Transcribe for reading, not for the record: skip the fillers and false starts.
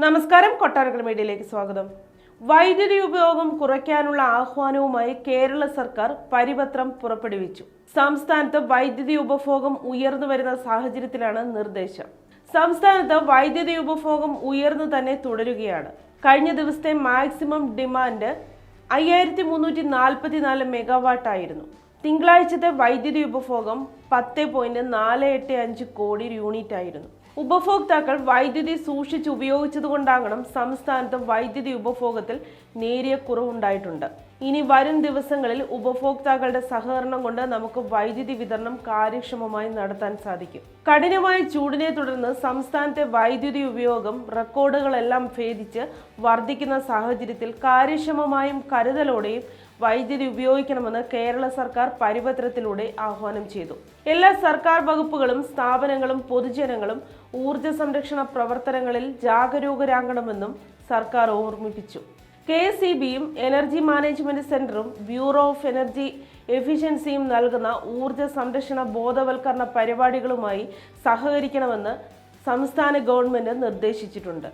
നമസ്കാരം, കൊട്ടാരക്കര മീഡിയയിലേക്ക് സ്വാഗതം. വൈദ്യുതി ഉപയോഗം കുറയ്ക്കാനുള്ള ആഹ്വാനവുമായി കേരള സർക്കാർ പരിപത്രം പുറപ്പെടുവിച്ചു. സംസ്ഥാനത്ത് വൈദ്യുതി ഉപഭോഗം ഉയർന്നു വരുന്ന സാഹചര്യത്തിലാണ് നിർദ്ദേശം. സംസ്ഥാനത്ത് വൈദ്യുതി ഉപഭോഗം ഉയർന്നു തന്നെ തുടരുകയാണ്. കഴിഞ്ഞ ദിവസത്തെ മാക്സിമം ഡിമാൻഡ് 5344 മെഗാവാട്ട് ആയിരുന്നു. തിങ്കളാഴ്ചത്തെ വൈദ്യുതി ഉപഭോഗം 10.485 കോടി യൂണിറ്റ് ആയിരുന്നു. ഉപഭോക്താക്കൾ വൈദ്യുതി സൂക്ഷിച്ച് ഉപയോഗിച്ചതുകൊണ്ടാകണം സംസ്ഥാനത്ത് വൈദ്യുതി ഉപഭോഗത്തിൽ നേരിയ കുറവുണ്ടായിട്ടുണ്ട്. ഇനി വരും ദിവസങ്ങളിൽ ഉപഭോക്താക്കളുടെ സഹകരണം കൊണ്ട് നമുക്ക് വൈദ്യുതി വിതരണം കാര്യക്ഷമമായി നടത്താൻ സാധിക്കും. കഠിനമായ ചൂടിനെ തുടർന്ന് സംസ്ഥാനത്തെ വൈദ്യുതി ഉപയോഗം റെക്കോർഡുകളെല്ലാം ഭേദിച്ച് വർദ്ധിക്കുന്ന സാഹചര്യത്തിൽ കാര്യക്ഷമമായും കരുതലോടെയും വൈദ്യുതി ഉപയോഗിക്കണമെന്ന് കേരള സർക്കാർ പരിപത്രത്തിലൂടെ ആഹ്വാനം ചെയ്തു. എല്ലാ സർക്കാർ വകുപ്പുകളും സ്ഥാപനങ്ങളും പൊതുജനങ്ങളും ഊർജ സംരക്ഷണ പ്രവർത്തനങ്ങളിൽ ജാഗരൂകരാകണമെന്നും സർക്കാർ ഓർമ്മിപ്പിച്ചു. KSEBയും എനർജി മാനേജ്മെന്റ് സെന്ററും ബ്യൂറോ ഓഫ് എനർജി എഫിഷ്യൻസിയും നൽകുന്ന ഊർജ സംരക്ഷണ ബോധവൽക്കരണ പരിപാടികളുമായി സഹകരിക്കണമെന്ന് സംസ്ഥാന ഗവൺമെന്റ് നിർദ്ദേശിച്ചിട്ടുണ്ട്.